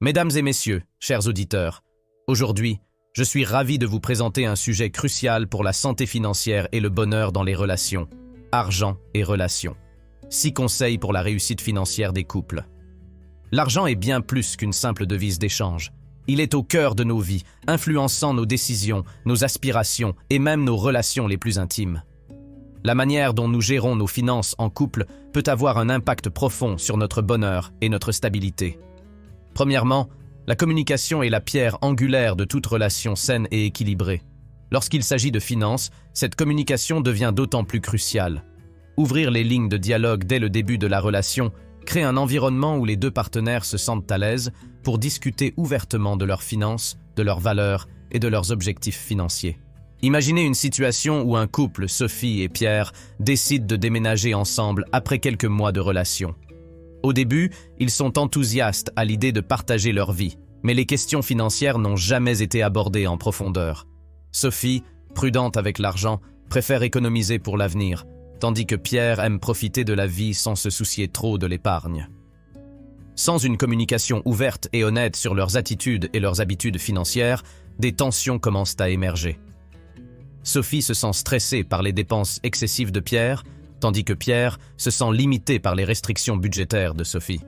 Mesdames et messieurs, chers auditeurs, aujourd'hui, je suis ravi de vous présenter un sujet crucial pour la santé financière et le bonheur dans les relations. Argent et relations. 6 conseils pour la réussite financière des couples. L'argent est bien plus qu'une simple devise d'échange. Il est au cœur de nos vies, influençant nos décisions, nos aspirations et même nos relations les plus intimes. La manière dont nous gérons nos finances en couple peut avoir un impact profond sur notre bonheur et notre stabilité. Premièrement, la communication est la pierre angulaire de toute relation saine et équilibrée. Lorsqu'il s'agit de finances, cette communication devient d'autant plus cruciale. Ouvrir les lignes de dialogue dès le début de la relation crée un environnement où les deux partenaires se sentent à l'aise pour discuter ouvertement de leurs finances, de leurs valeurs et de leurs objectifs financiers. Imaginez une situation où un couple, Sophie et Pierre, décident de déménager ensemble après quelques mois de relation. Au début, ils sont enthousiastes à l'idée de partager leur vie, mais les questions financières n'ont jamais été abordées en profondeur. Sophie, prudente avec l'argent, préfère économiser pour l'avenir, tandis que Pierre aime profiter de la vie sans se soucier trop de l'épargne. Sans une communication ouverte et honnête sur leurs attitudes et leurs habitudes financières, des tensions commencent à émerger. Sophie se sent stressée par les dépenses excessives de Pierre, tandis que Pierre se sent limité par les restrictions budgétaires de Sophie.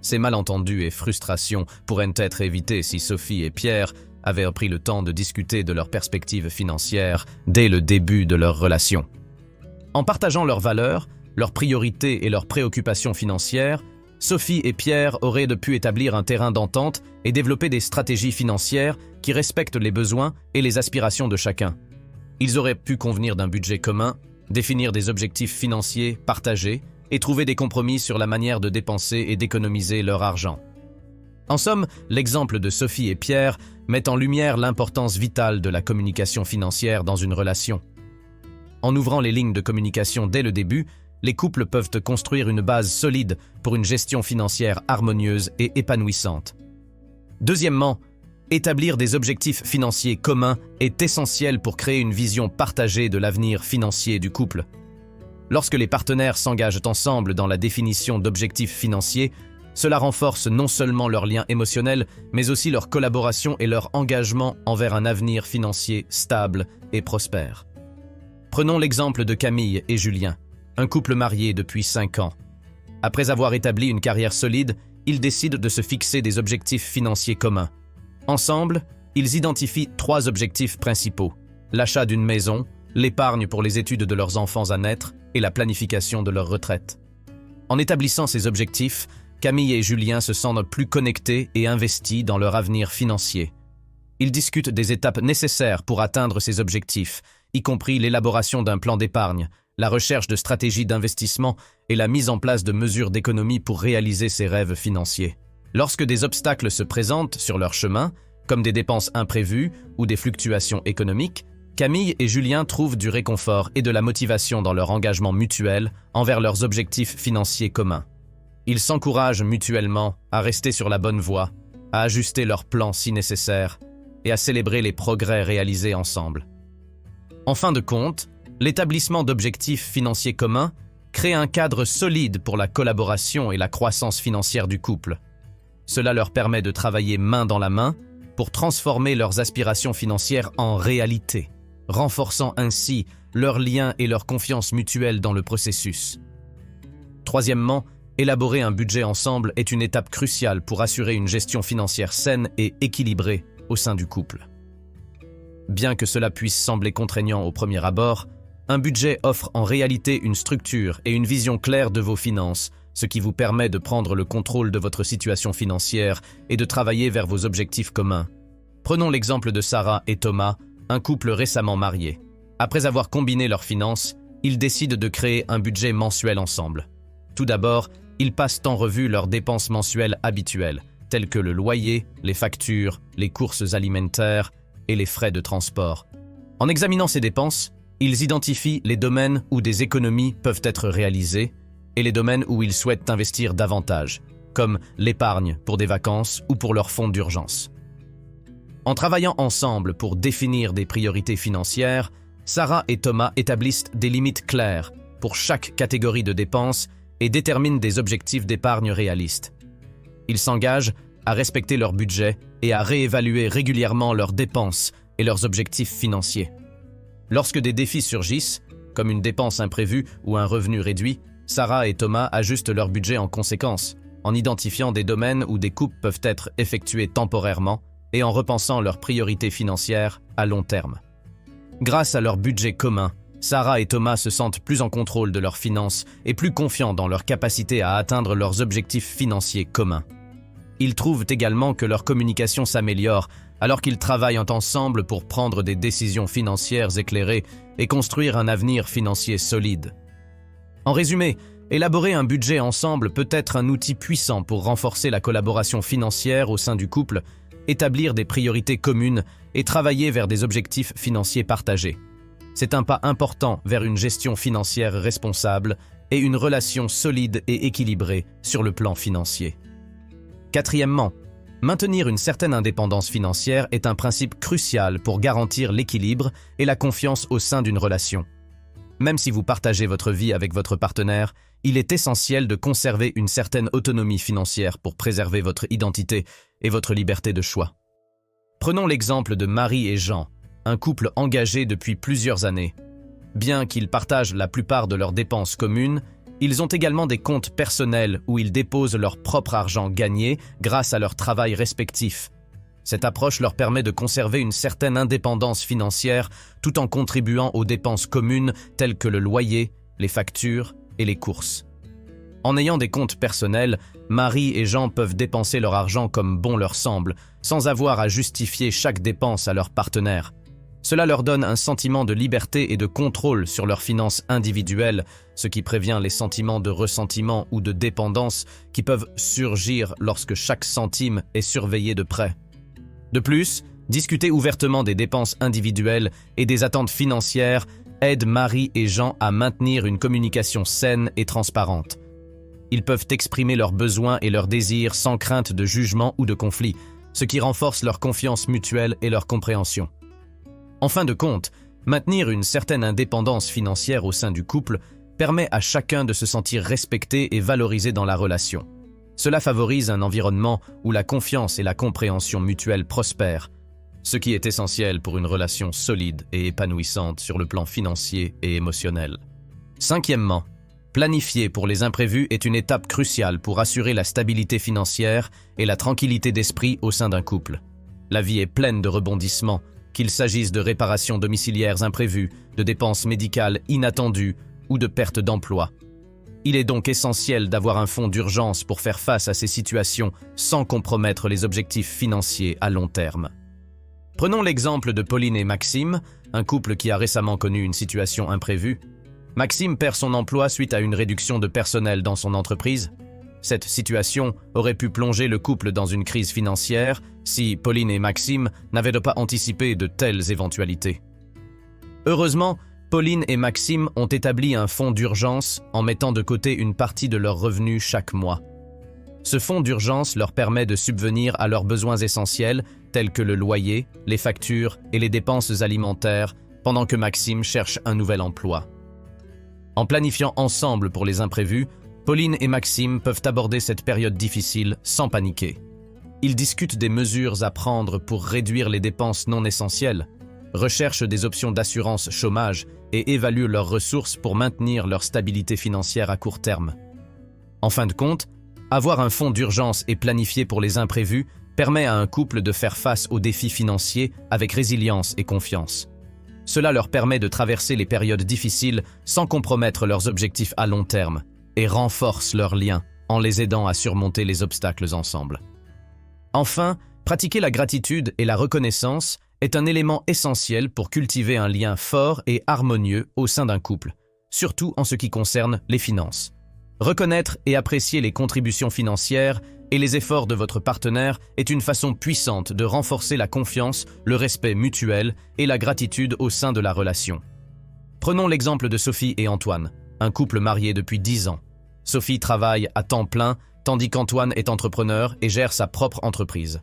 Ces malentendus et frustrations pourraient être évités si Sophie et Pierre avaient pris le temps de discuter de leurs perspectives financières dès le début de leur relation. En partageant leurs valeurs, leurs priorités et leurs préoccupations financières, Sophie et Pierre auraient pu établir un terrain d'entente et développer des stratégies financières qui respectent les besoins et les aspirations de chacun. Ils auraient pu convenir d'un budget commun, définir des objectifs financiers partagés et trouver des compromis sur la manière de dépenser et d'économiser leur argent. En somme, l'exemple de Sophie et Pierre met en lumière l'importance vitale de la communication financière dans une relation. En ouvrant les lignes de communication dès le début, les couples peuvent construire une base solide pour une gestion financière harmonieuse et épanouissante. Deuxièmement, établir des objectifs financiers communs est essentiel pour créer une vision partagée de l'avenir financier du couple. Lorsque les partenaires s'engagent ensemble dans la définition d'objectifs financiers, cela renforce non seulement leur lien émotionnel, mais aussi leur collaboration et leur engagement envers un avenir financier stable et prospère. Prenons l'exemple de Camille et Julien, un couple marié depuis 5 ans. Après avoir établi une carrière solide, ils décident de se fixer des objectifs financiers communs. Ensemble, ils identifient 3 objectifs principaux: l'achat d'une maison, l'épargne pour les études de leurs enfants à naître et la planification de leur retraite. En établissant ces objectifs, Camille et Julien se sentent plus connectés et investis dans leur avenir financier. Ils discutent des étapes nécessaires pour atteindre ces objectifs, y compris l'élaboration d'un plan d'épargne, la recherche de stratégies d'investissement et la mise en place de mesures d'économie pour réaliser ces rêves financiers. Lorsque des obstacles se présentent sur leur chemin, comme des dépenses imprévues ou des fluctuations économiques, Camille et Julien trouvent du réconfort et de la motivation dans leur engagement mutuel envers leurs objectifs financiers communs. Ils s'encouragent mutuellement à rester sur la bonne voie, à ajuster leurs plans si nécessaire et à célébrer les progrès réalisés ensemble. En fin de compte, l'établissement d'objectifs financiers communs crée un cadre solide pour la collaboration et la croissance financière du couple. Cela leur permet de travailler main dans la main pour transformer leurs aspirations financières en réalité, renforçant ainsi leurs liens et leur confiance mutuelle dans le processus. Troisièmement, élaborer un budget ensemble est une étape cruciale pour assurer une gestion financière saine et équilibrée au sein du couple. Bien que cela puisse sembler contraignant au premier abord, un budget offre en réalité une structure et une vision claire de vos finances, ce qui vous permet de prendre le contrôle de votre situation financière et de travailler vers vos objectifs communs. Prenons l'exemple de Sarah et Thomas, un couple récemment marié. Après avoir combiné leurs finances, ils décident de créer un budget mensuel ensemble. Tout d'abord, ils passent en revue leurs dépenses mensuelles habituelles, telles que le loyer, les factures, les courses alimentaires et les frais de transport. En examinant ces dépenses, ils identifient les domaines où des économies peuvent être réalisées et les domaines où ils souhaitent investir davantage, comme l'épargne pour des vacances ou pour leur fonds d'urgence. En travaillant ensemble pour définir des priorités financières, Sarah et Thomas établissent des limites claires pour chaque catégorie de dépenses et déterminent des objectifs d'épargne réalistes. Ils s'engagent à respecter leur budget et à réévaluer régulièrement leurs dépenses et leurs objectifs financiers. Lorsque des défis surgissent, comme une dépense imprévue ou un revenu réduit, Sarah et Thomas ajustent leur budget en conséquence, en identifiant des domaines où des coupes peuvent être effectuées temporairement et en repensant leurs priorités financières à long terme. Grâce à leur budget commun, Sarah et Thomas se sentent plus en contrôle de leurs finances et plus confiants dans leur capacité à atteindre leurs objectifs financiers communs. Ils trouvent également que leur communication s'améliore alors qu'ils travaillent ensemble pour prendre des décisions financières éclairées et construire un avenir financier solide. En résumé, élaborer un budget ensemble peut être un outil puissant pour renforcer la collaboration financière au sein du couple, établir des priorités communes et travailler vers des objectifs financiers partagés. C'est un pas important vers une gestion financière responsable et une relation solide et équilibrée sur le plan financier. Quatrièmement, maintenir une certaine indépendance financière est un principe crucial pour garantir l'équilibre et la confiance au sein d'une relation. Même si vous partagez votre vie avec votre partenaire, il est essentiel de conserver une certaine autonomie financière pour préserver votre identité et votre liberté de choix. Prenons l'exemple de Marie et Jean, un couple engagé depuis plusieurs années. Bien qu'ils partagent la plupart de leurs dépenses communes, ils ont également des comptes personnels où ils déposent leur propre argent gagné grâce à leur travail respectif. Cette approche leur permet de conserver une certaine indépendance financière tout en contribuant aux dépenses communes telles que le loyer, les factures et les courses. En ayant des comptes personnels, Marie et Jean peuvent dépenser leur argent comme bon leur semble, sans avoir à justifier chaque dépense à leur partenaire. Cela leur donne un sentiment de liberté et de contrôle sur leurs finances individuelles, ce qui prévient les sentiments de ressentiment ou de dépendance qui peuvent surgir lorsque chaque centime est surveillé de près. De plus, discuter ouvertement des dépenses individuelles et des attentes financières aide Marie et Jean à maintenir une communication saine et transparente. Ils peuvent exprimer leurs besoins et leurs désirs sans crainte de jugement ou de conflit, ce qui renforce leur confiance mutuelle et leur compréhension. En fin de compte, maintenir une certaine indépendance financière au sein du couple permet à chacun de se sentir respecté et valorisé dans la relation. Cela favorise un environnement où la confiance et la compréhension mutuelle prospèrent, ce qui est essentiel pour une relation solide et épanouissante sur le plan financier et émotionnel. Cinquièmement, planifier pour les imprévus est une étape cruciale pour assurer la stabilité financière et la tranquillité d'esprit au sein d'un couple. La vie est pleine de rebondissements, qu'il s'agisse de réparations domiciliaires imprévues, de dépenses médicales inattendues ou de pertes d'emploi. Il est donc essentiel d'avoir un fonds d'urgence pour faire face à ces situations sans compromettre les objectifs financiers à long terme. Prenons l'exemple de Pauline et Maxime, un couple qui a récemment connu une situation imprévue. Maxime perd son emploi suite à une réduction de personnel dans son entreprise. Cette situation aurait pu plonger le couple dans une crise financière si Pauline et Maxime n'avaient pas anticipé de telles éventualités. Heureusement, Pauline et Maxime ont établi un fonds d'urgence en mettant de côté une partie de leurs revenus chaque mois. Ce fonds d'urgence leur permet de subvenir à leurs besoins essentiels tels que le loyer, les factures et les dépenses alimentaires pendant que Maxime cherche un nouvel emploi. En planifiant ensemble pour les imprévus, Pauline et Maxime peuvent aborder cette période difficile sans paniquer. Ils discutent des mesures à prendre pour réduire les dépenses non essentielles, recherchent des options d'assurance chômage et évaluent leurs ressources pour maintenir leur stabilité financière à court terme. En fin de compte, avoir un fonds d'urgence et planifié pour les imprévus permet à un couple de faire face aux défis financiers avec résilience et confiance. Cela leur permet de traverser les périodes difficiles sans compromettre leurs objectifs à long terme et renforce leurs liens en les aidant à surmonter les obstacles ensemble. Enfin, pratiquer la gratitude et la reconnaissance est un élément essentiel pour cultiver un lien fort et harmonieux au sein d'un couple, surtout en ce qui concerne les finances. Reconnaître et apprécier les contributions financières et les efforts de votre partenaire est une façon puissante de renforcer la confiance, le respect mutuel et la gratitude au sein de la relation. Prenons l'exemple de Sophie et Antoine, un couple marié depuis 10 ans. Sophie travaille à temps plein, tandis qu'Antoine est entrepreneur et gère sa propre entreprise.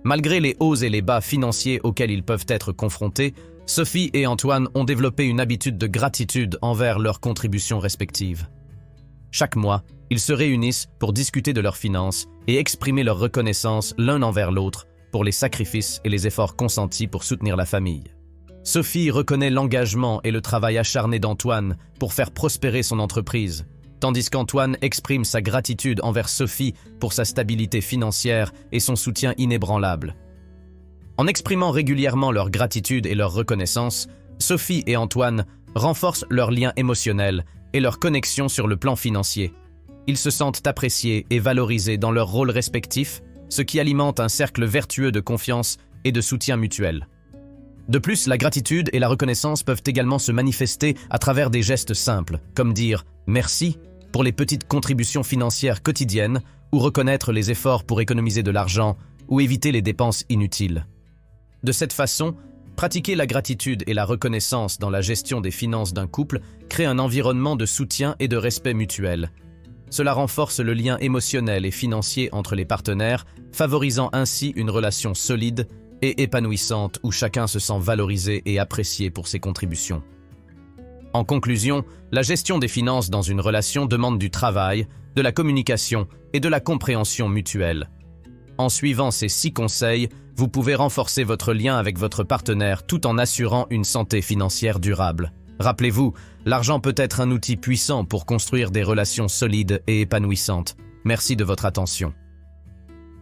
Malgré les hauts et les bas financiers auxquels ils peuvent être confrontés, Sophie et Antoine ont développé une habitude de gratitude envers leurs contributions respectives. Chaque mois, ils se réunissent pour discuter de leurs finances et exprimer leur reconnaissance l'un envers l'autre pour les sacrifices et les efforts consentis pour soutenir la famille. Sophie reconnaît l'engagement et le travail acharné d'Antoine pour faire prospérer son entreprise, tandis qu'Antoine exprime sa gratitude envers Sophie pour sa stabilité financière et son soutien inébranlable. En exprimant régulièrement leur gratitude et leur reconnaissance, Sophie et Antoine renforcent leur lien émotionnel et leur connexion sur le plan financier. Ils se sentent appréciés et valorisés dans leurs rôles respectifs, ce qui alimente un cercle vertueux de confiance et de soutien mutuel. De plus, la gratitude et la reconnaissance peuvent également se manifester à travers des gestes simples, comme dire « merci » pour les petites contributions financières quotidiennes ou reconnaître les efforts pour économiser de l'argent ou éviter les dépenses inutiles. De cette façon, pratiquer la gratitude et la reconnaissance dans la gestion des finances d'un couple crée un environnement de soutien et de respect mutuel. Cela renforce le lien émotionnel et financier entre les partenaires, favorisant ainsi une relation solide et épanouissante où chacun se sent valorisé et apprécié pour ses contributions. En conclusion, la gestion des finances dans une relation demande du travail, de la communication et de la compréhension mutuelle. En suivant ces 6 conseils, vous pouvez renforcer votre lien avec votre partenaire tout en assurant une santé financière durable. Rappelez-vous, l'argent peut être un outil puissant pour construire des relations solides et épanouissantes. Merci de votre attention.